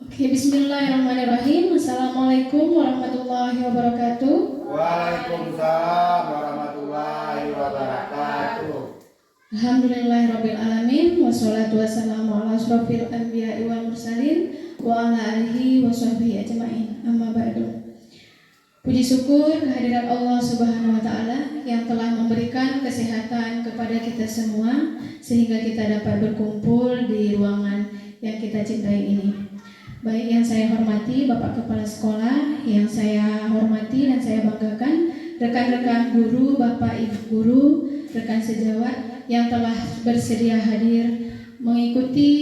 Oke, bismillahirrahmanirrahim. Assalamualaikum warahmatullahi wabarakatuh. Waalaikumsalam warahmatullahi wabarakatuh. Alhamdulillahirabbil alamin wassalatu wassalamu ala asrofil anbiya'i wal mursalin wa ala alihi wa sahbihi ajma'in. Amma ba'du. Puji syukur kehadirat Allah Subhanahu wa taala yang telah memberikan kesehatan kepada kita semua sehingga kita dapat berkumpul di ruangan yang kita cintai ini. Baik yang saya hormati Bapak Kepala Sekolah, yang saya hormati dan saya banggakan rekan-rekan guru, Bapak Ibu guru, rekan sejawat yang telah bersedia hadir mengikuti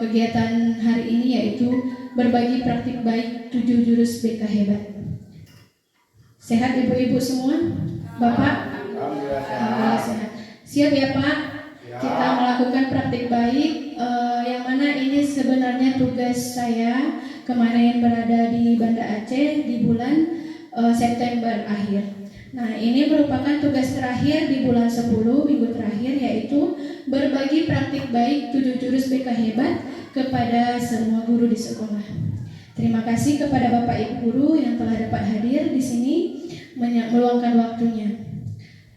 kegiatan hari ini, yaitu berbagi praktik baik 7 jurus BK hebat. Sehat Ibu-ibu semua? Bapak? Alhamdulillah sehat. Siap ya Pak? Kita melakukan praktik baik yang mana ini sebenarnya tugas saya kemarin berada di Banda Aceh di bulan September akhir. Nah, ini merupakan tugas terakhir di bulan 10 minggu terakhir, yaitu berbagi praktik baik 7 jurus BK hebat kepada semua guru di sekolah. Terima kasih kepada Bapak Ibu guru yang telah dapat hadir di sini meluangkan waktunya.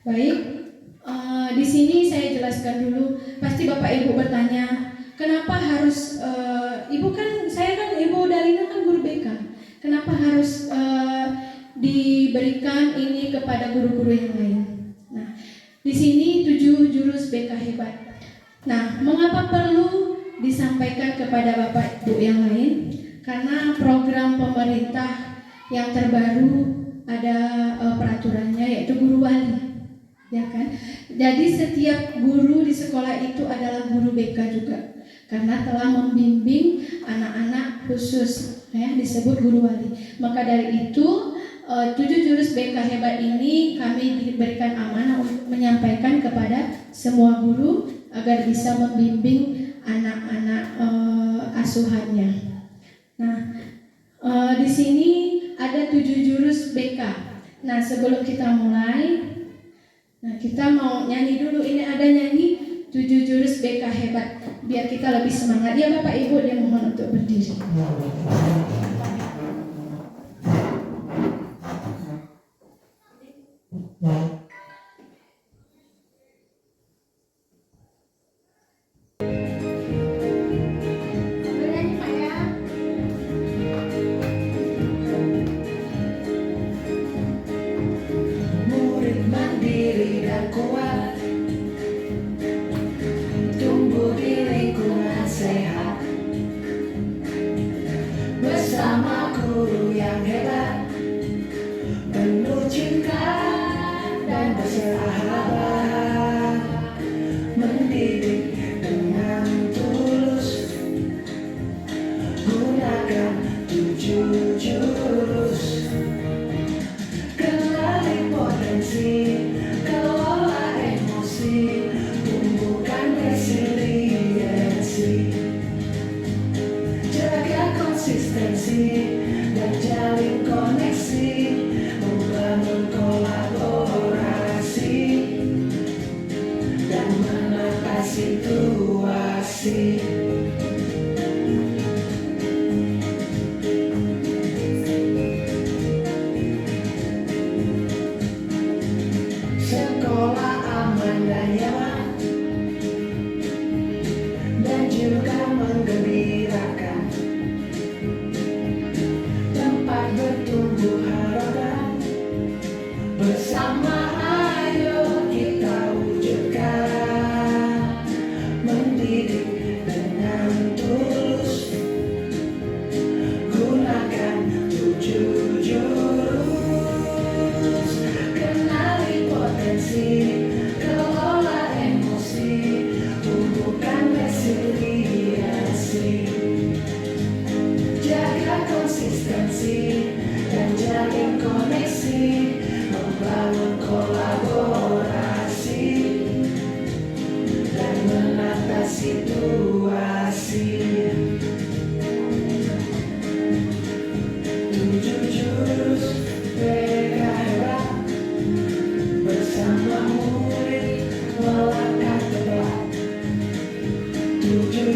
Baik. Di sini saya jelaskan dulu. Pasti Bapak Ibu bertanya, kenapa harus Ibu kan saya kan Ibu Dalina kan guru BK. Kenapa harus diberikan ini kepada guru-guru yang lain? Nah, di sini 7 jurus BK hebat. Nah, mengapa perlu disampaikan kepada Bapak Ibu yang lain? Karena program pemerintah yang terbaru ada peraturannya, yaitu guru wali. Ya kan? Jadi setiap guru di sekolah itu adalah guru BK juga, karena telah membimbing anak-anak khusus, ya, disebut guru wali. Maka dari itu 7 jurus BK hebat ini kami diberikan amanah untuk menyampaikan kepada semua guru agar bisa membimbing anak-anak asuhannya. Nah, di sini ada 7 jurus BK. Nah, sebelum kita mulai, kita mau nyanyi dulu. Ini ada nyanyi 7 jurus BK hebat, biar kita lebih semangat. Ya Bapak Ibu, dia mohon untuk berdiri.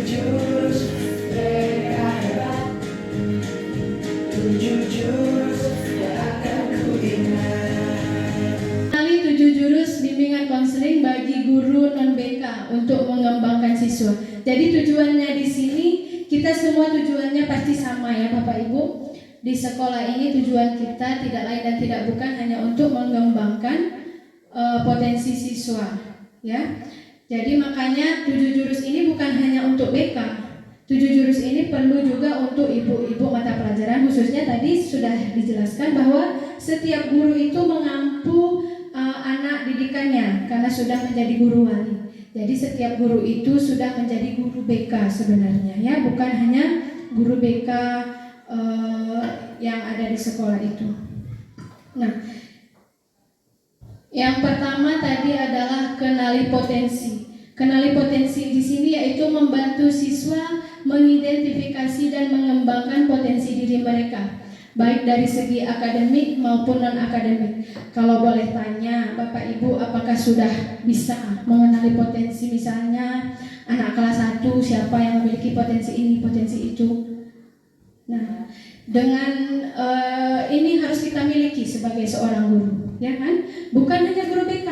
Jurus BK siswa. Jadi tujuannya di sini kita semua tujuannya pasti sama ya Bapak Ibu. Di sekolah ini tujuan kita tidak lain dan tidak bukan hanya untuk mengembangkan potensi siswa, ya. Jadi makanya 7 jurus ini bukan hanya untuk BK. 7 jurus ini perlu juga untuk ibu-ibu mata pelajaran, khususnya tadi sudah dijelaskan bahwa setiap guru itu mengampu anak didikannya karena sudah menjadi guru wali. Jadi setiap guru itu sudah menjadi guru BK sebenarnya, ya, bukan hanya guru BK yang ada di sekolah itu. Nah, yang pertama tadi adalah kenali potensi. Kenali potensi di sini yaitu membantu siswa mengidentifikasi dan mengembangkan potensi diri mereka, baik dari segi akademik maupun non-akademik. Kalau boleh tanya Bapak Ibu, apakah sudah bisa mengenali potensi, misalnya anak kelas 1 siapa yang memiliki potensi ini, potensi itu. Nah, dengan ini harus kita miliki sebagai seorang guru, ya kan? Bukan hanya guru BK.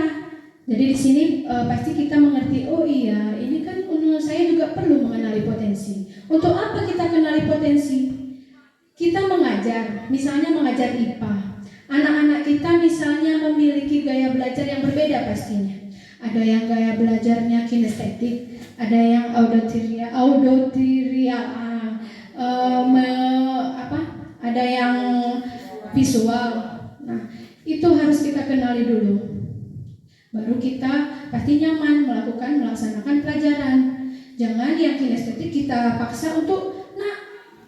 Jadi di sini pasti kita mengerti, oh iya, ini kan saya juga perlu mengenali potensi. Untuk apa kita kenali potensi? Kita mengajar, misalnya mengajar IPA. Anak-anak kita misalnya memiliki gaya belajar yang berbeda pastinya. Ada yang gaya belajarnya kinestetik, ada yang ada yang visual. Nah, itu harus kita kenali dulu. Baru kita pasti nyaman melaksanakan pelajaran. Jangan yang kinestetik kita paksa untuk, nah,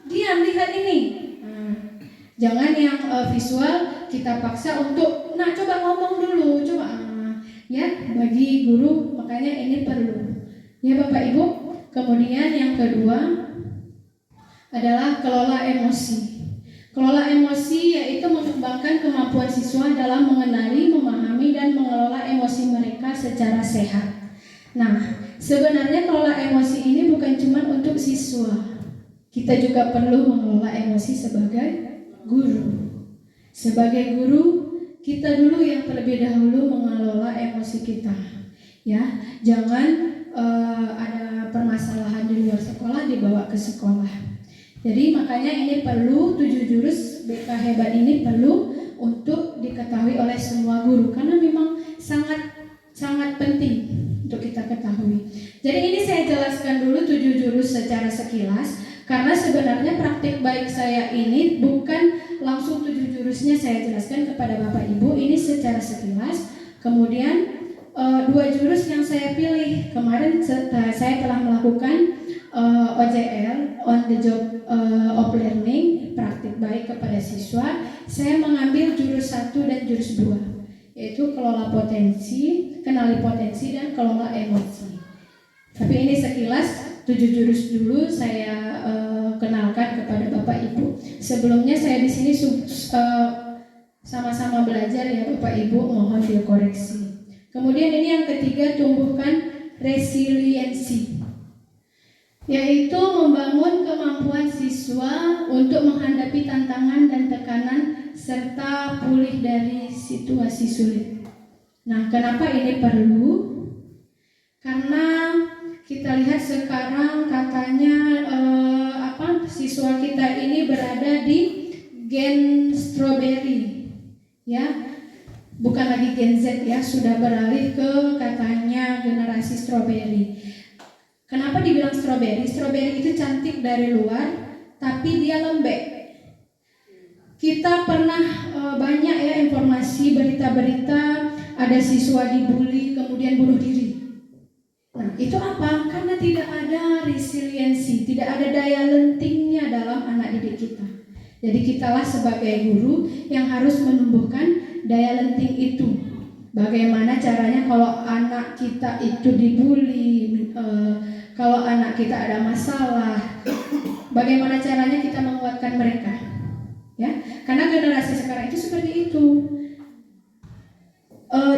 diam, lihat ini. Jangan yang visual kita paksa untuk, nah, coba ngomong dulu, coba. Ya, bagi guru makanya ini perlu. Ya Bapak Ibu. Kemudian yang kedua adalah kelola emosi. Kelola emosi yaitu mengembangkan kemampuan siswa dalam mengenali, memahami, dan mengelola emosi mereka secara sehat. Nah, sebenarnya kelola emosi ini bukan cuma untuk siswa. Kita juga perlu mengelola emosi sebagai guru. Sebagai guru, kita dulu yang terlebih dahulu mengelola emosi kita. Ya, jangan ada permasalahan di luar sekolah dibawa ke sekolah. Jadi makanya ini perlu 7 jurus BK hebat ini perlu untuk diketahui oleh semua guru karena memang sangat penting untuk kita ketahui. Jadi ini saya jelaskan dulu 7 jurus secara sekilas karena sebenarnya praktik baik saya ini bukan langsung 7 jurusnya saya jelaskan kepada Bapak Ibu, ini secara sekilas. Kemudian 2 jurus yang saya pilih kemarin saya telah melakukan OJL, on the job of learning, praktik baik kepada siswa. Saya mengambil jurus 1 dan jurus 2, yaitu kelola potensi, kenali potensi, dan kelola emosi. Tapi ini sekilas 7 jurus dulu saya kenalkan kepada Bapak Ibu. Sebelumnya saya di sini sama-sama belajar ya Bapak Ibu, mohon dikoreksi. Kemudian ini yang ketiga, tumbuhkan resiliensi, yaitu membangun kemampuan siswa untuk menghadapi tantangan dan tekanan serta pulih dari situasi sulit. Nah, kenapa ini perlu? Karena kita lihat sekarang katanya siswa kita ini berada di gen strawberry, ya. Bukan lagi Gen Z ya, sudah beralih ke katanya generasi strawberry. Kenapa dibilang strawberry? Strawberry itu cantik dari luar, tapi dia lembek. Kita pernah banyak ya informasi berita-berita ada siswa dibully kemudian bunuh diri. Nah, itu apa? Karena tidak ada resiliensi, tidak ada daya lentingnya dalam anak didik kita. Jadi kitalah sebagai guru yang harus menumbuhkan daya lenting itu. Bagaimana caranya kalau anak kita itu dibully, kalau anak kita ada masalah, bagaimana caranya kita menguatkan mereka? Ya, karena generasi sekarang itu seperti itu.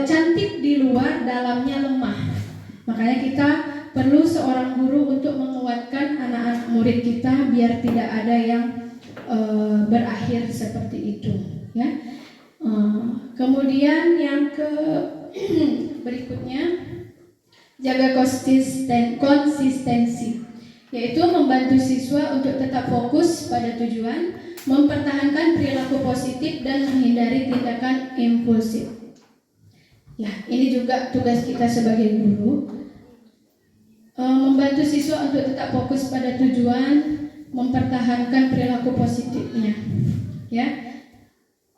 Cantik di luar, dalamnya lemah. Makanya kita perlu seorang guru untuk menguatkan anak-anak murid kita biar tidak ada yang berakhir seperti itu, ya. Kemudian yang berikutnya jaga konsistensi, yaitu membantu siswa untuk tetap fokus pada tujuan, mempertahankan perilaku positif dan menghindari tindakan impulsif. Ya, ini juga tugas kita sebagai guru, membantu siswa untuk tetap fokus pada tujuan, mempertahankan perilaku positifnya. Ya.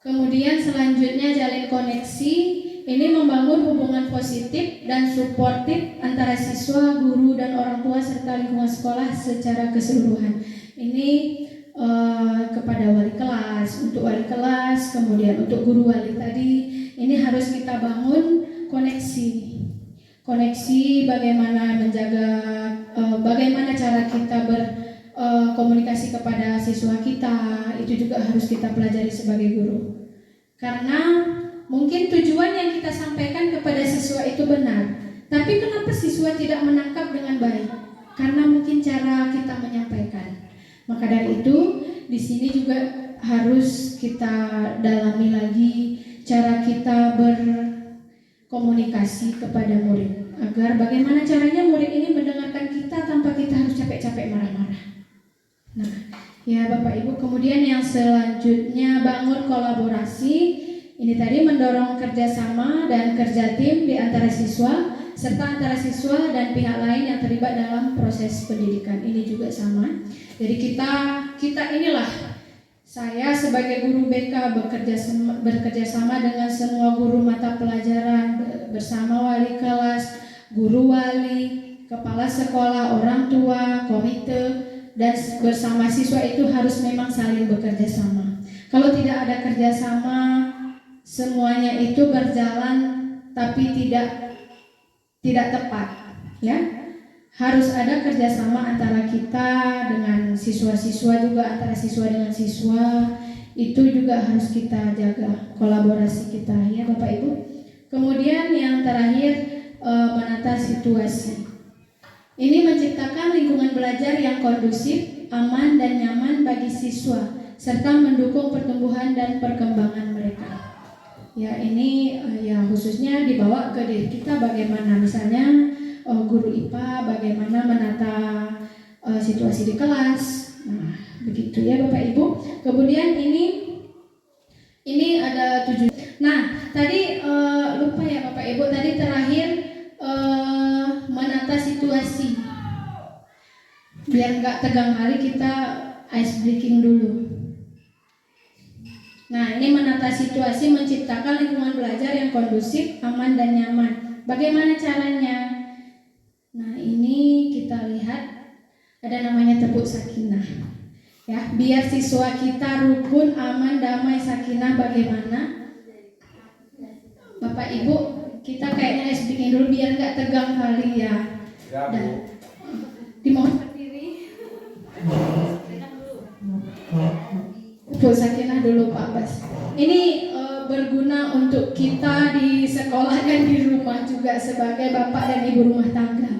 Kemudian selanjutnya jalin koneksi. Ini membangun hubungan positif dan suportif antara siswa, guru, dan orang tua serta lingkungan sekolah secara keseluruhan. Ini kepada wali kelas, untuk wali kelas, kemudian untuk guru wali tadi, ini harus kita bangun koneksi bagaimana menjaga, bagaimana cara kita berkomunikasi kepada siswa kita, itu juga harus kita pelajari sebagai guru. Karena mungkin tujuan yang kita sampaikan kepada siswa itu benar, tapi kenapa siswa tidak menangkap dengan baik? Karena mungkin cara kita menyampaikan. Maka dari itu, di sini juga harus kita dalami lagi cara kita berkomunikasi kepada murid, agar bagaimana caranya murid ini mendengarkan kita tanpa kita harus capek-capek marah-marah. Nah, ya Bapak Ibu, kemudian yang selanjutnya bangun kolaborasi. Ini tadi mendorong kerjasama dan kerja tim di antara siswa serta antara siswa dan pihak lain yang terlibat dalam proses pendidikan. Ini juga sama. Jadi kita inilah, saya sebagai guru BK bekerja sama dengan semua guru mata pelajaran, bersama wali kelas, guru wali, kepala sekolah, orang tua, komite, dan bersama siswa itu harus memang saling bekerja sama. Kalau tidak ada kerjasama, semuanya itu berjalan tapi tidak tepat, ya. Harus ada kerjasama antara kita dengan siswa-siswa, juga antara siswa dengan siswa. Itu juga harus kita jaga kolaborasi kita, ya Bapak Ibu. Kemudian yang terakhir, menata situasi. Ini menciptakan lingkungan belajar yang kondusif, aman dan nyaman bagi siswa, serta mendukung pertumbuhan dan perkembangan mereka. Ya, ini ya khususnya dibawa ke diri kita, bagaimana misalnya guru IPA bagaimana menata situasi di kelas. Nah, begitu ya Bapak Ibu. Kemudian ini ada 7. Nah, tadi lupa ya Bapak Ibu, tadi terakhir menata situasi. Biar nggak tegang hari, kita ice breaking dulu. Nah, ini menata situasi, menciptakan lingkungan belajar yang kondusif, aman dan nyaman. Bagaimana caranya? Nah, ini kita lihat ada namanya tepuk sakinah. Ya, biar siswa kita rukun, aman, damai, sakinah. Bagaimana? Bapak Ibu, kita kayaknya speaking dulu biar nggak tegang kali ya. Ya, Bu. Dimohon berdiri. Tepuk sakinah dulu Pak Bas. Ini berguna untuk kita di sekolah dan di rumah juga sebagai bapak dan ibu rumah tangga.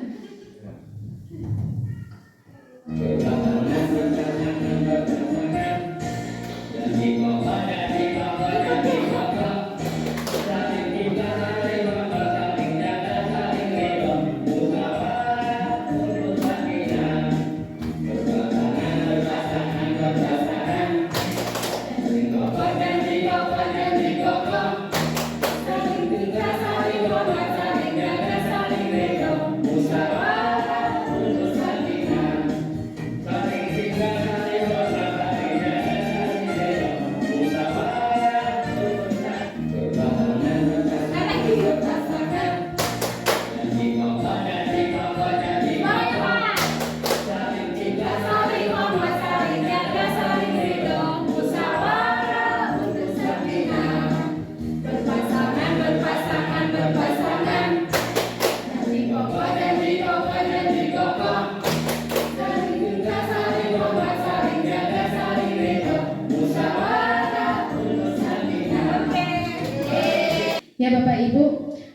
Ya Bapak Ibu,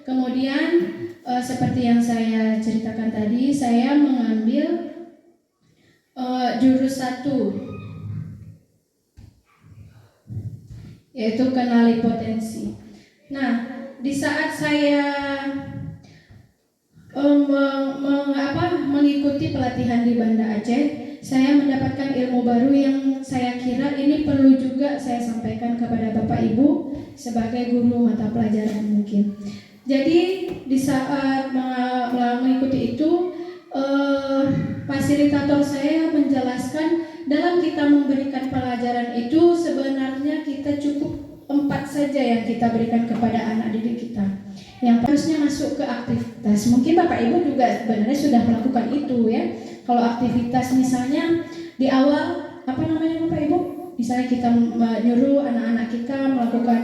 kemudian seperti yang saya ceritakan tadi, saya mengambil jurus 1, yaitu kenali potensi. Nah, di saat saya mengikuti pelatihan di Banda Aceh, saya mendapatkan ilmu baru yang saya kira ini perlu juga saya sampaikan kepada Bapak Ibu sebagai guru mata pelajaran mungkin. Jadi di saat mengikuti itu, fasilitator saya menjelaskan dalam kita memberikan pelajaran itu sebenarnya kita cukup 4 saja yang kita berikan kepada anak didik kita. Yang harusnya masuk ke aktivitas. Mungkin Bapak Ibu juga sebenarnya sudah melakukan itu ya. Kalau aktivitas misalnya di awal apa namanya Bapak Ibu? Misalnya kita menyuruh anak-anak kita melakukan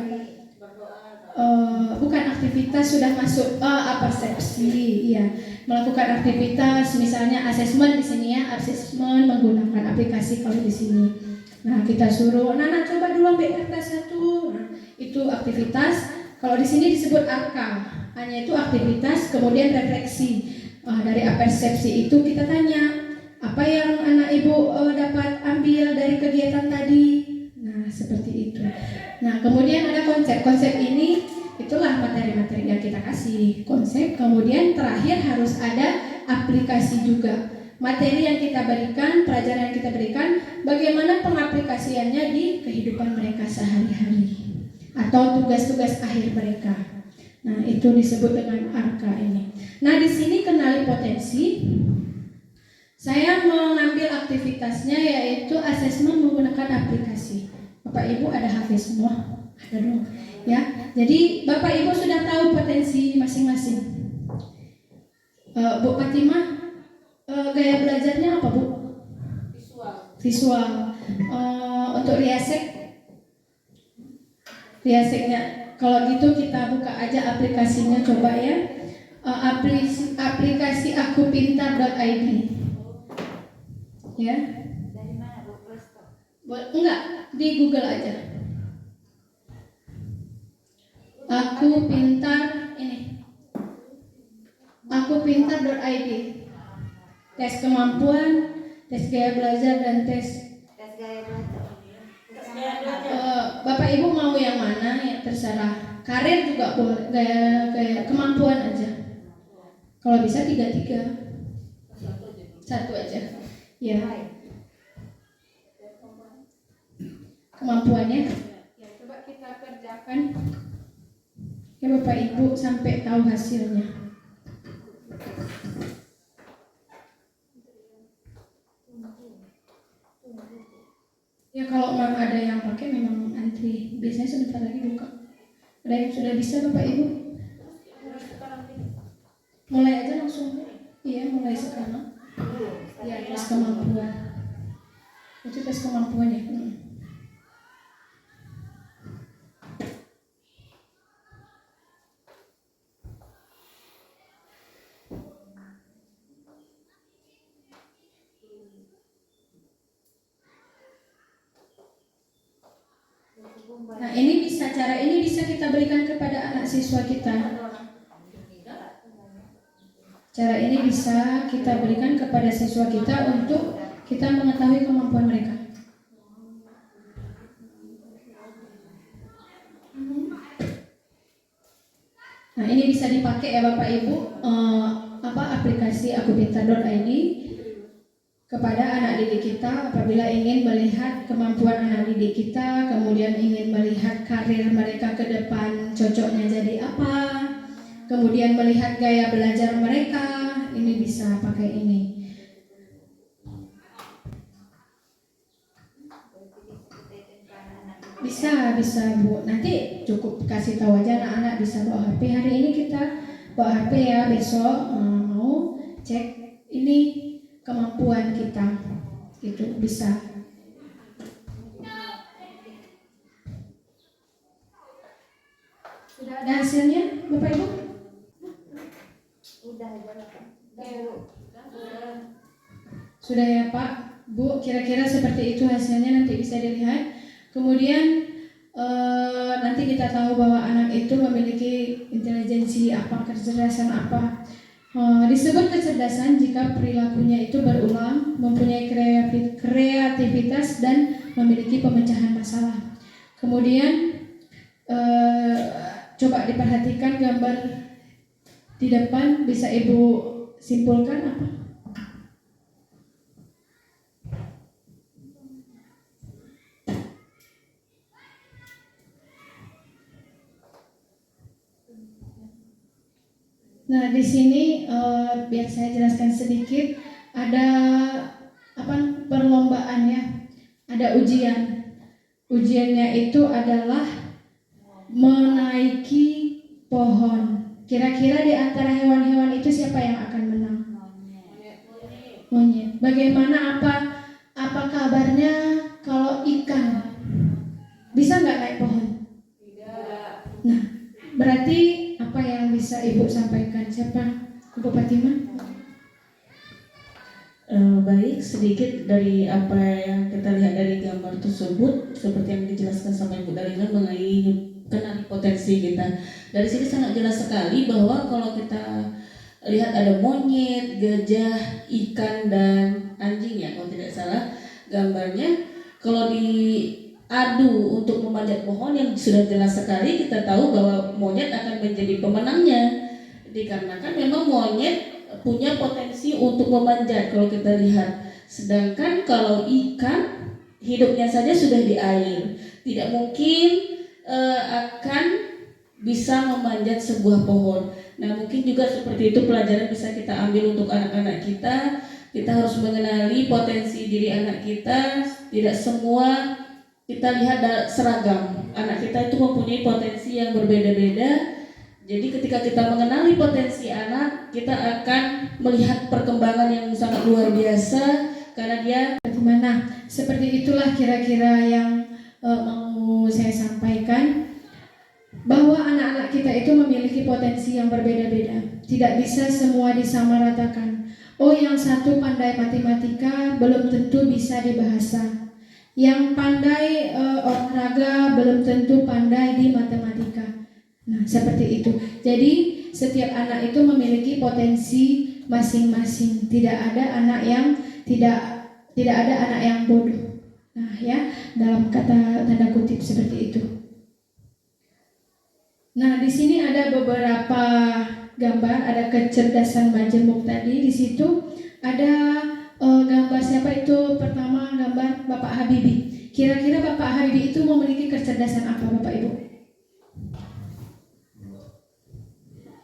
bukan aktivitas sudah masuk persepsi, iya. Melakukan aktivitas misalnya asesmen di sini ya, asesmen menggunakan aplikasi kalau di sini. Nah, kita suruh anak-anak coba dulu ambil kertas 1. Nah, itu aktivitas. Kalau di sini disebut arka, hanya itu aktivitas, kemudian refleksi. Dari persepsi itu kita tanya, apa yang anak ibu dapat ambil dari kegiatan tadi? Nah, seperti itu. Nah, kemudian ada konsep ini, itulah materi-materi yang kita kasih. Konsep, kemudian terakhir harus ada aplikasi juga. Materi yang kita berikan, pelajaran yang kita berikan, bagaimana pengaplikasiannya di kehidupan mereka sehari-hari atau tugas-tugas akhir mereka. Nah, itu disebut dengan ARKA ini. Nah, di sini kenali potensi. Saya mengambil aktivitasnya yaitu asesmen menggunakan aplikasi. Bapak Ibu ada HP semua? Ada dong. Ya. Jadi Bapak Ibu sudah tahu potensi masing-masing. Bu Fatimah, gaya belajarnya apa Bu? Visual. Untuk Riaseknya, kalau gitu kita buka aja aplikasinya coba ya. Aplikasi akupintar.id. Ya. Dari mana Bu? Play Store? Enggak, di Google aja. Aku pintar ini. Akupintar.id. Tes kemampuan, tes gaya belajar dan tes gaya belajar. Bapak Ibu mau yang mana ya terserah. Karir juga boleh, gaya kemampuan aja. Kalau bisa 3. Satu aja. Ya. Kemampuannya. Ya, coba kita kerjakan. Ya Bapak Ibu sampai tahu hasilnya. Ya kalau memang ada yang pakai memang antri. Biasanya sebentar lagi buka. Ada yang sudah bisa Bapak Ibu? Mulai aja langsung. Iya, mulai sekarang. Ya, tes kemampuan. Itu tes kemampuan ya. Nah, cara ini bisa kita berikan kepada anak siswa kita. Cara ini bisa kita berikan kepada siswa kita untuk kita mengetahui kemampuan mereka. Nah, ini bisa dipakai ya Bapak Ibu, aplikasi akupintar.id kepada anak didik kita apabila ingin melihat kemampuan anak didik kita, kemudian ingin melihat karir mereka ke depan cocoknya jadi apa, kemudian melihat gaya belajar mereka, ini bisa pakai ini. Bisa Bu. Nanti cukup kasih tahu aja anak-anak bisa bawa HP. Hari ini kita bawa HP ya, besok mau cek ini kemampuan kita. Gitu bisa. Sudah ada hasilnya, Bapak Ibu? Sudah ya Pak, Bu, kira-kira seperti itu hasilnya, nanti bisa dilihat. Kemudian nanti kita tahu bahwa anak itu memiliki intelijensi apa, kecerdasan apa. Disebut kecerdasan jika perilakunya itu berulang, mempunyai kreativitas dan memiliki pemecahan masalah. Kemudian coba diperhatikan gambar di depan, bisa Ibu simpulkan apa? Nah, di sini biar saya jelaskan sedikit, ada apa perlombaan ya, ada ujian. Ujiannya itu adalah menaiki pohon. Kira-kira di antara hewan-hewan itu siapa yang akan menang? Monyet. Bagaimana apa kabarnya kalau ikan? Bisa nggak naik pohon? Nah, berarti apa yang bisa Ibu sampaikan? Siapa? Ibu Fatimah? Baik, sedikit dari apa yang kita lihat dari gambar tersebut, seperti yang dijelaskan sama Ibu Dalina mengenai kenali potensi kita. Dari sini sangat jelas sekali bahwa kalau kita lihat ada monyet, gajah, ikan, dan anjing ya kalau tidak salah gambarnya, kalau diadu untuk memanjat pohon yang sudah jelas sekali kita tahu bahwa monyet akan menjadi pemenangnya, dikarenakan memang monyet punya potensi untuk memanjat kalau kita lihat. Sedangkan kalau ikan hidupnya saja sudah di air, tidak mungkin akan bisa memanjat sebuah pohon. Nah, mungkin juga seperti itu pelajaran bisa kita ambil untuk anak-anak kita. Kita harus mengenali potensi diri anak kita. Tidak semua kita lihat seragam. Anak kita itu mempunyai potensi yang berbeda-beda. Jadi ketika kita mengenali potensi anak, kita akan melihat perkembangan yang sangat luar biasa karena dia Bagaimana? Seperti itulah kira-kira yang mau saya sampaikan, bahwa anak-anak kita itu memiliki potensi yang berbeda-beda. Tidak bisa semua disamaratakan. Oh, yang satu pandai matematika belum tentu bisa di bahasa. Yang pandai olahraga belum tentu pandai di matematika. Nah, seperti itu. Jadi setiap anak itu memiliki potensi masing-masing. Tidak ada anak yang tidak ada anak yang bodoh. Nah, ya, dalam kata tanda kutip seperti itu. Nah, di sini ada beberapa gambar, ada kecerdasan majemuk tadi. Di situ ada gambar siapa itu? Pertama gambar Bapak Habibie. Kira-kira Bapak Habibie itu memiliki kecerdasan apa, Bapak Ibu?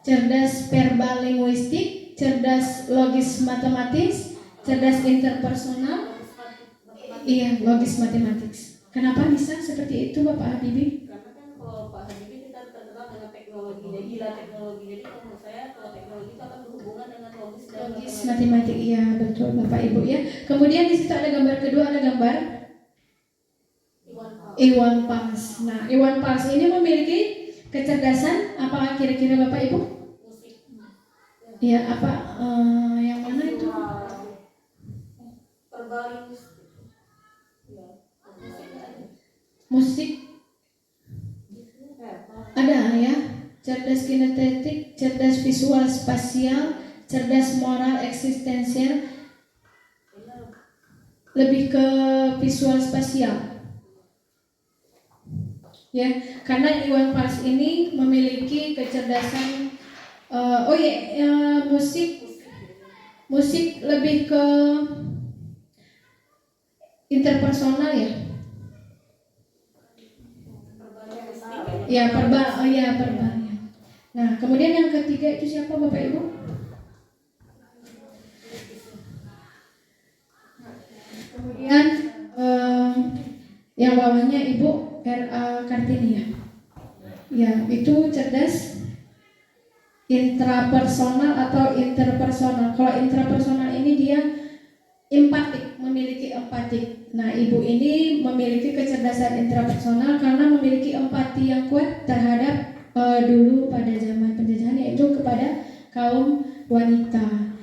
Cerdas verbal linguistik, cerdas logis matematis, cerdas interpersonal. Iya, logis matematis. Kenapa bisa seperti itu, Bapak Habibie? karena kan kalau Pak Habibie kita terkenal dengan teknologinya, gila teknologi. Jadi menurut saya kalau teknologi itu akan berhubungan dengan logis dan Logis matematik, iya betul Bapak Ibu ya. Kemudian di situ ada gambar kedua, ada gambar Iwan Fals. Nah, Iwan Fals ini memiliki kecerdasan apa kira-kira Bapak Ibu? Iya, apa yang mana itu? Musik ada ya. Cerdas kinestetik, cerdas visual spasial, cerdas moral eksistensial. Lebih ke visual spasial. Ya, karena Iwan Fals ini memiliki kecerdasan musik lebih ke interpersonal ya. Ya, verbal ya. Nah, kemudian yang ketiga itu siapa Bapak Ibu? Kemudian yang bawahnya Ibu R.A. Kartini ya. Ya, itu cerdas intrapersonal atau interpersonal. Kalau intrapersonal ini dia empatik, memiliki empatik. Nah, Ibu ini memiliki kecerdasan intrapersonal karena memiliki empati yang kuat terhadap dulu pada zaman penjajahan, yaitu kepada kaum wanita.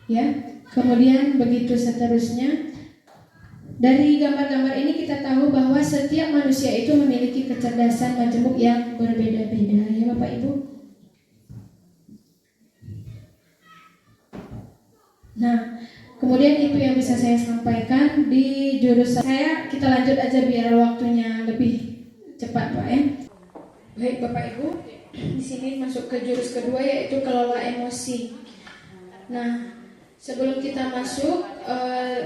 Ya. Kemudian begitu seterusnya. Dari gambar-gambar ini kita tahu bahwa setiap manusia itu memiliki kecerdasan majemuk yang berbeda-beda, ya Bapak Ibu. Nah, kemudian itu yang bisa saya sampaikan di jurusan saya. Kita lanjut aja biar waktunya lebih cepat, Pak ya. Baik Bapak Ibu. di sini masuk ke jurus kedua, yaitu kelola emosi. Nah, sebelum kita masuk,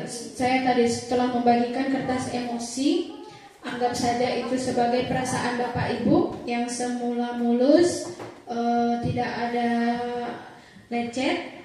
saya tadi setelah membagikan kertas emosi, anggap saja itu sebagai perasaan Bapak Ibu yang semula mulus, tidak ada lecet.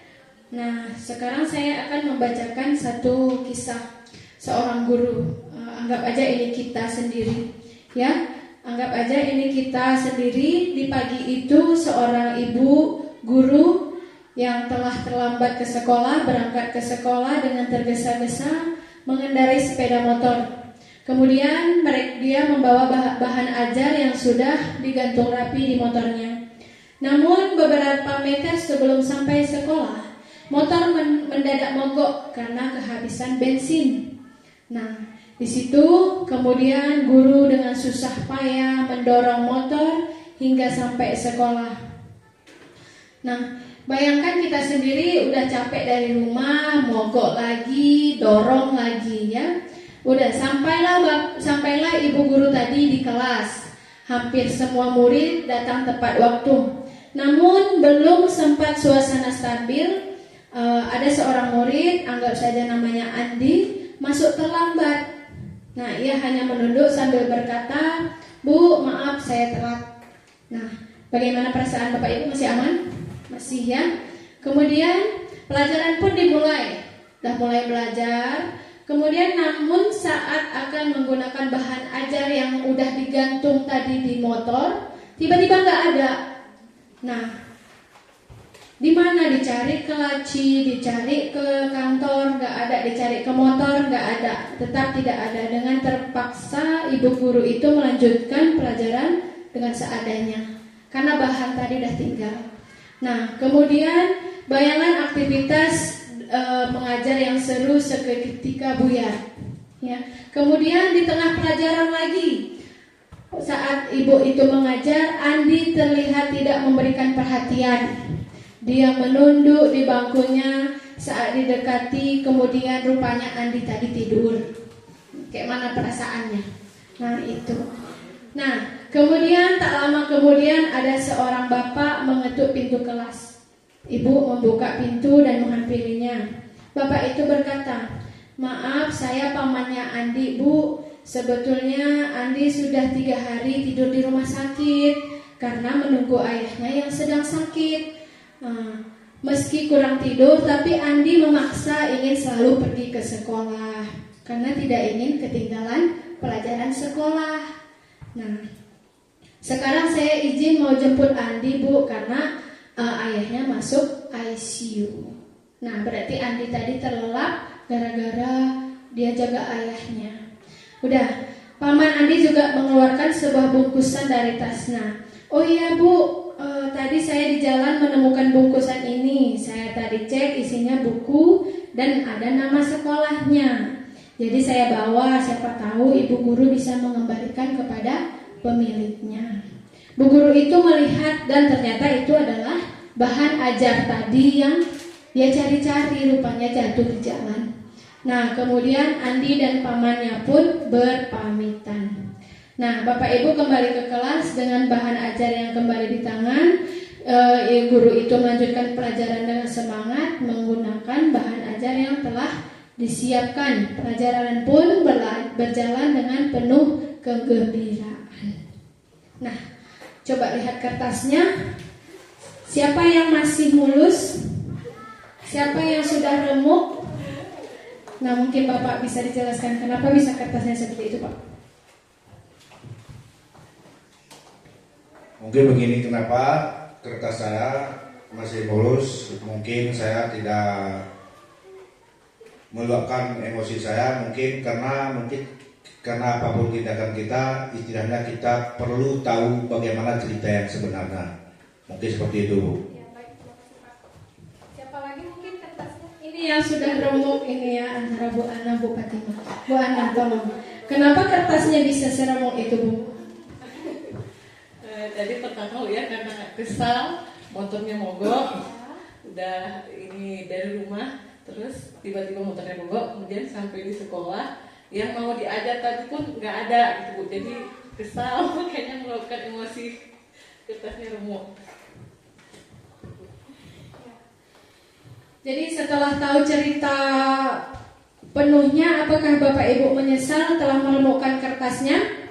Nah, sekarang saya akan membacakan satu kisah seorang guru. Anggap aja ini kita sendiri, ya. Anggap aja ini kita sendiri. Di pagi itu seorang ibu guru yang telah terlambat ke sekolah berangkat ke sekolah dengan tergesa-gesa mengendarai sepeda motor. Kemudian dia membawa bahan ajar yang sudah digantung rapi di motornya. Namun beberapa meter sebelum sampai sekolah, motor mendadak mogok karena kehabisan bensin. Nah, di situ kemudian guru dengan susah payah mendorong motor hingga sampai sekolah. Nah, bayangkan kita sendiri udah capek dari rumah, mogok lagi, dorong lagi, ya. Udah sampailah ibu guru tadi di kelas. Hampir semua murid datang tepat waktu. Namun belum sempat suasana stabil, ada seorang murid, anggap saja namanya Andi, masuk terlambat. Nah, ia hanya menunduk sambil berkata, "Bu, maaf saya telat." Nah, bagaimana perasaan Bapak Ibu, masih aman? Masih, ya. Kemudian pelajaran pun dimulai. Dah mulai belajar. Kemudian namun saat akan menggunakan bahan ajar yang udah digantung tadi di motor, tiba-tiba nggak ada. Nah, di mana dicari ke laci, dicari ke kantor, nggak ada, dicari ke motor, nggak ada, tetap tidak ada. Dengan terpaksa ibu guru itu melanjutkan pelajaran dengan seadanya karena bahan tadi udah tinggal. Nah, kemudian bayangan aktivitas mengajar yang seru seketika buyar. Ya, kemudian di tengah pelajaran lagi, saat ibu itu mengajar, Andi terlihat tidak memberikan perhatian. Dia menunduk di bangkunya saat didekati, kemudian rupanya Andi tadi tidur. Kayak mana perasaannya? Nah, itu. Nah, kemudian tak lama kemudian ada seorang bapak mengetuk pintu kelas. Ibu membuka pintu dan menghampirinya. Bapak itu berkata, "Maaf, saya pamannya Andi, Bu. Sebetulnya Andi sudah 3 hari tidur di rumah sakit karena menunggu ayahnya yang sedang sakit. Meski kurang tidur, tapi Andi memaksa ingin selalu pergi ke sekolah karena tidak ingin ketinggalan pelajaran sekolah. Nah, sekarang saya izin mau jemput Andi, Bu, karena ayahnya masuk ICU. Nah, berarti Andi tadi terlelap gara-gara dia jaga ayahnya. Udah, paman Andi juga mengeluarkan sebuah bungkusan dari tasnya. "Oh iya, Bu, tadi saya di jalan menemukan bungkusan ini. Saya tadi cek isinya buku dan ada nama sekolahnya. Jadi saya bawa, siapa tahu ibu guru bisa mengembalikan kepada pemiliknya." Bu guru itu melihat dan ternyata itu adalah bahan ajar tadi yang dia cari-cari, rupanya jatuh di jalan. Nah, kemudian Andi dan pamannya pun berpamitan. Nah, Bapak Ibu kembali ke kelas dengan bahan ajar yang kembali di tangan. Guru itu melanjutkan pelajaran dengan semangat menggunakan bahan ajar yang telah disiapkan. Pelajaran pun berjalan dengan penuh kegembiraan. Nah, coba lihat kertasnya. Siapa yang masih mulus? Siapa yang sudah remuk? Nah, mungkin Bapak bisa dijelaskan kenapa bisa kertasnya seperti itu, Pak? Mungkin begini, kenapa kertas saya masih mulus. Mungkin saya tidak meluapkan emosi saya, mungkin karena apapun tindakan kita, istilahnya kita perlu tahu bagaimana cerita yang sebenarnya. Mungkin seperti itu, Bu. Ya, baik, terima kasih, Pak. Siapa lagi mungkin kertasnya? Ini yang sudah remuk ini ya, antara Bu Ana, Bu Fatimah. Bu Ana, tolong. Kenapa kertasnya bisa seremuk itu, Bu? Tadi pertama ya karena kesal, motornya mogok, udah ini dari rumah, terus tiba-tiba motornya mogok, kemudian sampai di sekolah, yang mau diajar tadi pun nggak ada gitu Bu. Jadi kesal, kayaknya meluapkan emosi Kertasnya remuk. Jadi setelah tahu cerita penuhnya, apakah Bapak Ibu menyesal telah meremukkan kertasnya?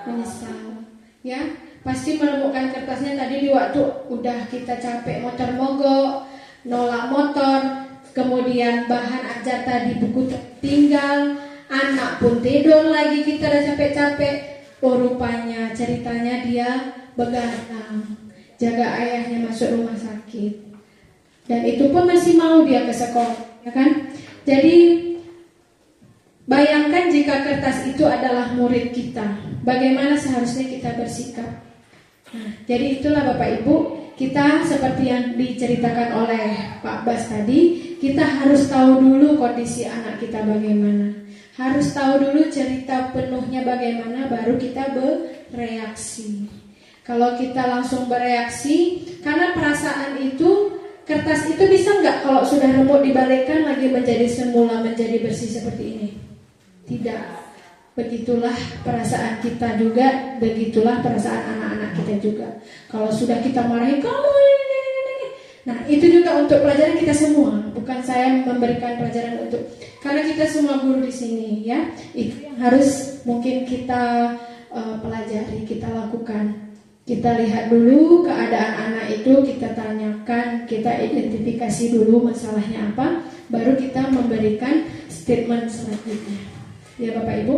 Menyesal. Ya, pasti meremukkan kertasnya tadi di waktu udah kita capek motor mogok, nolak motor, kemudian bahan ajar tadi buku tinggal, anak pun tidur lagi, kita udah capek-capek. Oh, rupanya ceritanya dia begadang, jaga ayahnya masuk rumah sakit. Dan itu pun masih mau dia ke sekolah, ya kan? Jadi bayangkan jika kertas itu adalah murid kita, bagaimana seharusnya kita bersikap. Nah, jadi itulah Bapak Ibu, kita seperti yang diceritakan oleh Pak Bas tadi, kita harus tahu dulu kondisi anak kita bagaimana. Harus tahu dulu cerita penuhnya bagaimana, baru kita bereaksi. Kalau kita langsung bereaksi, karena perasaan itu, kertas itu bisa nggak kalau sudah remuk dibalikkan lagi menjadi semula, menjadi bersih seperti ini? Tidak. Begitulah perasaan kita juga, begitulah perasaan anak-anak kita juga. Kalau sudah kita marahi, kamu ini. Nah, itu juga untuk pelajaran kita semua. Bukan saya memberikan pelajaran untuk, karena kita semua guru di sini, ya. Itu yang harus mungkin kita pelajari, kita lakukan. Kita lihat dulu keadaan anak itu, kita tanyakan, kita identifikasi dulu masalahnya apa, baru kita memberikan statement selanjutnya. Ya Bapak Ibu.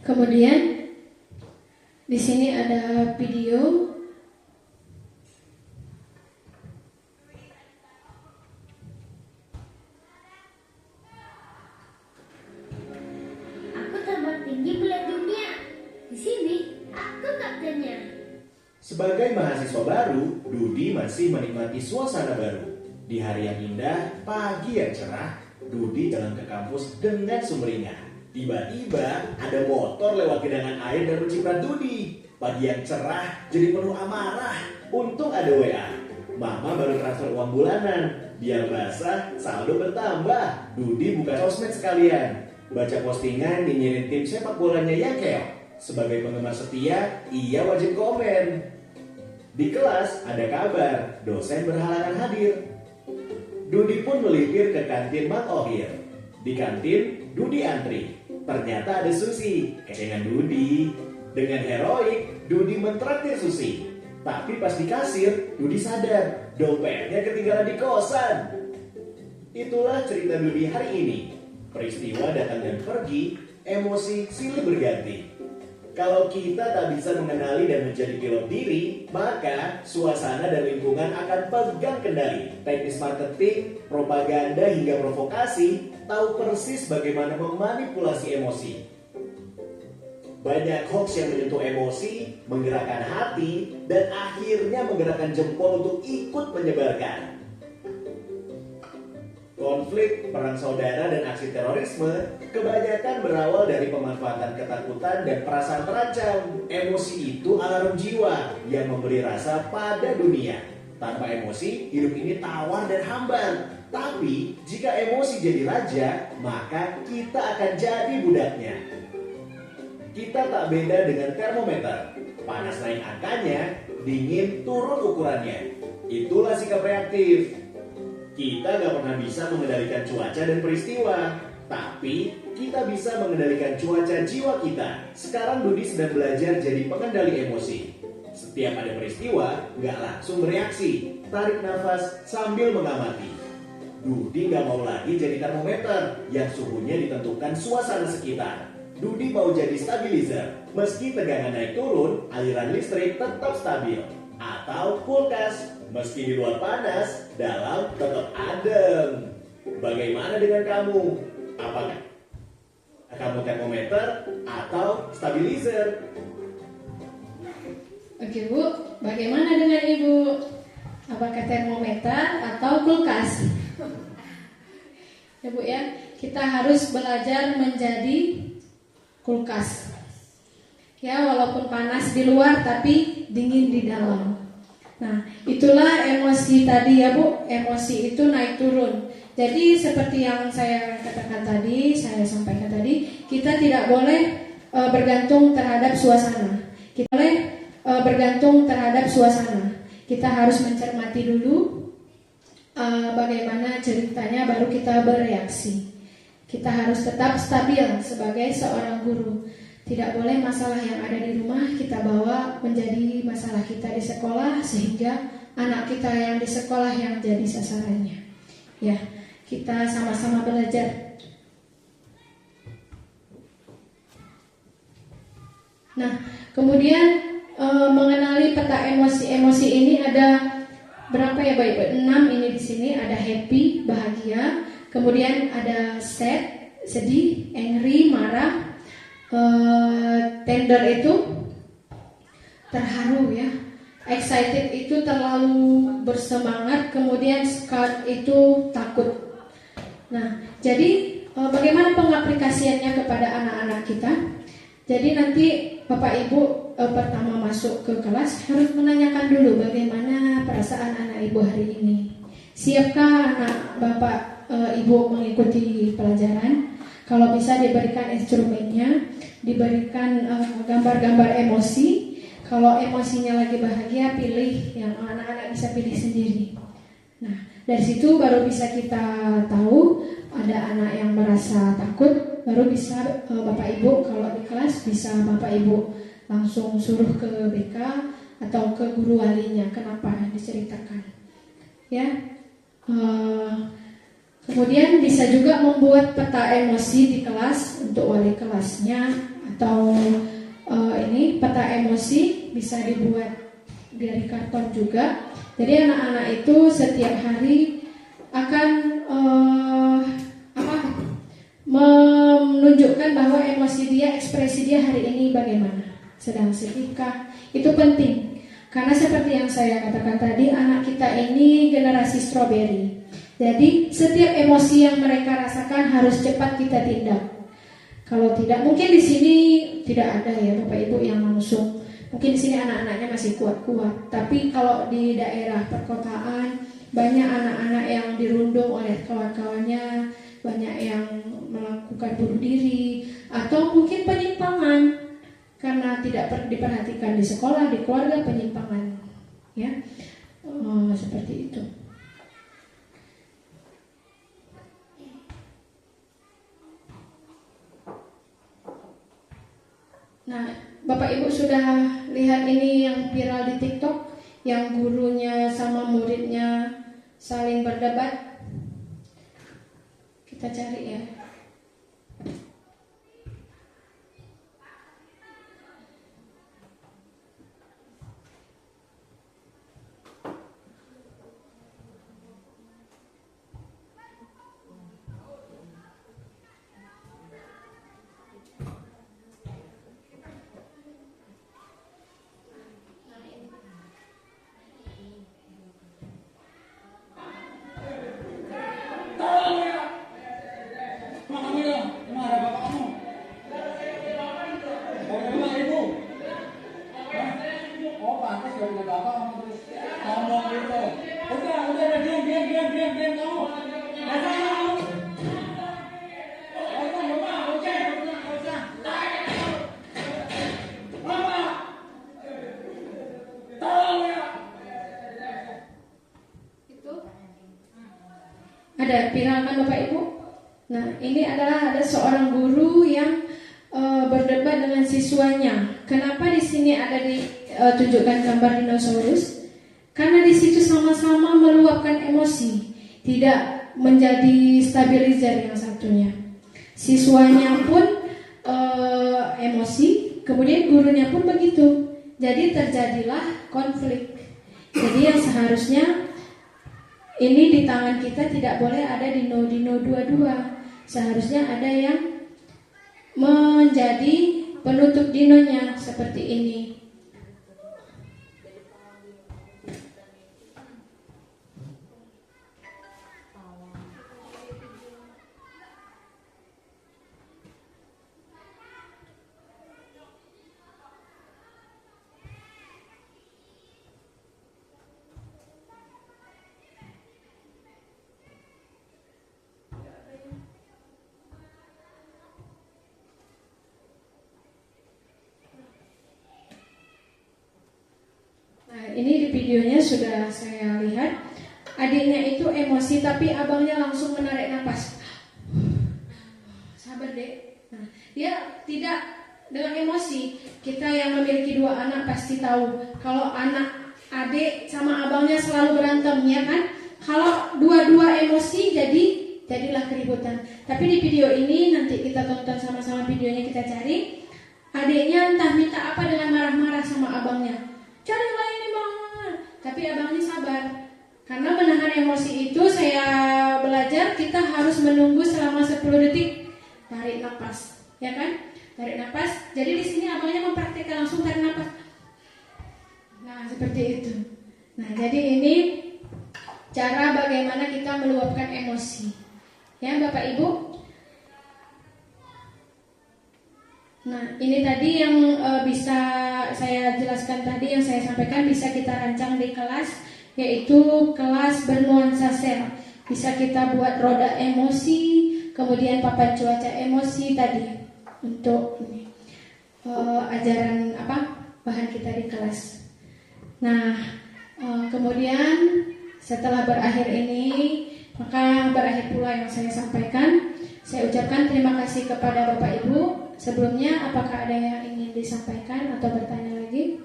Kemudian di sini ada video. Aku terbang tinggi melihat dunia. Di sini aku kaptennya. Sebagai mahasiswa baru, Dudi masih menikmati suasana baru. Di hari yang indah, pagi yang cerah, Dudi jalan ke kampus dengan sumringah. Tiba-tiba ada motor lewat genangan air dan menciprat Dudi. Pagi yang cerah jadi penuh amarah. Untung ada WA. Mama baru transfer uang bulanan. Biar basah, saldo bertambah. Dudi buka sosmed sekalian. Baca postingan nyinyirin tim sepak bolanya yang keok. Sebagai penggemar setia, ia wajib komen. Di kelas ada kabar, dosen berhalangan hadir. Dudi pun melipir ke kantin Mang Ohir. Di kantin, Dudi antri. Ternyata ada Susi, kecengan Dudi. Dengan heroik, Dudi mentraktir Susi. Tapi pas di kasir, Dudi sadar, dompetnya ketinggalan di kosan. Itulah cerita Dudi hari ini. Peristiwa datang dan pergi, emosi silih berganti. Kalau kita tak bisa mengenali dan menjadi pilot diri, maka suasana dan lingkungan akan pegang kendali. Teknis marketing, propaganda hingga provokasi tahu persis bagaimana memanipulasi emosi. Banyak hoax yang menyentuh emosi, menggerakkan hati, dan akhirnya menggerakkan jempol untuk ikut menyebarkan. Konflik, perang saudara, dan aksi terorisme kebanyakan berawal dari pemanfaatan ketakutan dan perasaan terancam. Emosi itu alarm jiwa yang memberi rasa pada dunia. Tanpa emosi, hidup ini tawar dan hambar. Tapi, jika emosi jadi raja, maka kita akan jadi budaknya. Kita tak beda dengan termometer. Panas naik angkanya, dingin turun ukurannya. Itulah sikap reaktif. Kita gak pernah bisa mengendalikan cuaca dan peristiwa, tapi kita bisa mengendalikan cuaca jiwa kita. Sekarang Dudi sedang belajar jadi pengendali emosi. Setiap ada peristiwa, gak langsung bereaksi. Tarik nafas sambil mengamati. Dudi gak mau lagi jadi termometer yang suhunya ditentukan suasana sekitar. Dudi mau jadi stabilizer. Meski tegangan naik turun, aliran listrik tetap stabil. Atau kulkas. Meski di luar panas, dalam tetap adem. Bagaimana dengan kamu? Apakah kamu termometer atau stabilizer? Oke Bu, bagaimana dengan Ibu? Apakah termometer atau kulkas? Ya Bu ya, kita harus belajar menjadi kulkas. Ya, walaupun panas di luar tapi dingin di dalam. Nah, itulah emosi tadi ya Bu, emosi itu naik turun. Jadi seperti yang saya katakan tadi, saya sampaikan tadi, kita tidak boleh bergantung terhadap suasana. Kita boleh bergantung terhadap suasana. Kita harus mencermati dulu bagaimana ceritanya, baru kita bereaksi. Kita harus tetap stabil sebagai seorang guru. Tidak boleh masalah yang ada di rumah kita bawa menjadi masalah kita di sekolah, sehingga anak kita yang di sekolah yang jadi sasarannya. Ya, kita sama-sama belajar. Nah, kemudian mengenali peta emosi-emosi ini ada berapa ya Bapak? 6 ini di sini. Ada happy, bahagia, kemudian ada sad, sedih, angry, marah, tender itu terharu ya, excited itu terlalu bersemangat, kemudian scared itu takut. Nah, jadi bagaimana pengaplikasiannya kepada anak-anak kita? Jadi nanti Bapak Ibu pertama masuk ke kelas harus menanyakan dulu bagaimana perasaan anak Ibu hari ini. Siapkah anak Bapak Ibu mengikuti pelajaran? Kalau bisa diberikan instrumennya, diberikan gambar-gambar emosi. Kalau emosinya lagi bahagia, pilih yang anak-anak bisa pilih sendiri. Nah, dari situ baru bisa kita tahu ada anak yang merasa takut, baru bisa Bapak Ibu kalau di kelas bisa Bapak Ibu langsung suruh ke BK atau ke guru walinya, kenapa diceritakan. Ya, kemudian bisa juga membuat peta emosi di kelas untuk wali kelasnya, atau ini peta emosi bisa dibuat dari karton juga. Jadi anak-anak itu setiap hari akan menunjukkan bahwa emosi dia, ekspresi dia hari ini bagaimana, sedang sedihkah. Itu penting karena seperti yang saya katakan tadi, anak kita ini generasi stroberi. Jadi setiap emosi yang mereka rasakan harus cepat kita tindak. Kalau tidak, mungkin di sini tidak ada ya Bapak Ibu yang langsung. Mungkin di sini anak-anaknya masih kuat-kuat. Tapi kalau di daerah perkotaan banyak anak-anak yang dirundung oleh kawan-kawannya, banyak yang melakukan bunuh diri atau mungkin penyimpangan karena tidak diperhatikan di sekolah, di keluarga, penyimpangan. Ya, seperti itu. Nah, Bapak Ibu sudah lihat ini yang viral di TikTok, yang gurunya sama muridnya saling berdebat. Kita cari ya. Ada viral kan Bapak Ibu? Nah, ini adalah ada seorang guru yang berdebat dengan siswanya. Kenapa di sini ada ditunjukkan gambar dinosaurus? Karena di situ sama-sama meluapkan emosi, tidak menjadi stabilizer yang satunya. Siswanya pun emosi, kemudian gurunya pun begitu. Jadi terjadilah konflik. Jadi yang seharusnya ini di tangan kita tidak boleh ada dino dua-dua. Seharusnya ada yang menjadi penutup dinonya seperti ini. sudah saya lihat. Adiknya itu emosi, tapi abangnya langsung menarik napas. Sabar dek. Nah, dia tidak dengan emosi. Kita yang memiliki 2 anak pasti tahu kalau anak adik sama abangnya selalu berantem, ya kan? Kalau dua-dua emosi jadilah keributan. Tapi di video ini nanti kita tonton sama-sama videonya, kita cari. Adiknya entah minta apa dengan marah-marah sama abangnya. Cari lain bang. Tapi abangnya sabar. Karena menahan emosi itu saya belajar kita harus menunggu selama 10 detik. Tarik napas, ya kan? Tarik napas. Jadi di sini abangnya mempraktikkan langsung tarik napas. Nah, seperti itu. Nah, jadi ini cara bagaimana kita meluapkan emosi. Ya, Bapak Ibu. Nah, ini tadi yang bisa saya jelaskan tadi, yang saya sampaikan bisa kita rancang di kelas, yaitu kelas bernuansa sel. Bisa kita buat roda emosi, kemudian papan cuaca emosi tadi untuk ajaran bahan kita di kelas. Nah, kemudian setelah berakhir ini, maka berakhir pula yang saya sampaikan. Saya ucapkan terima kasih kepada Bapak Ibu. Sebelumnya, apakah ada yang ingin disampaikan atau bertanya lagi?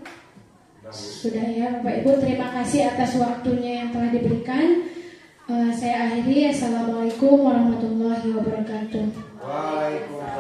Sudah ya, Bapak Ibu. Terima kasih atas waktunya yang telah diberikan. Saya akhiri. Assalamualaikum warahmatullahi wabarakatuh. Waalaikumsalam.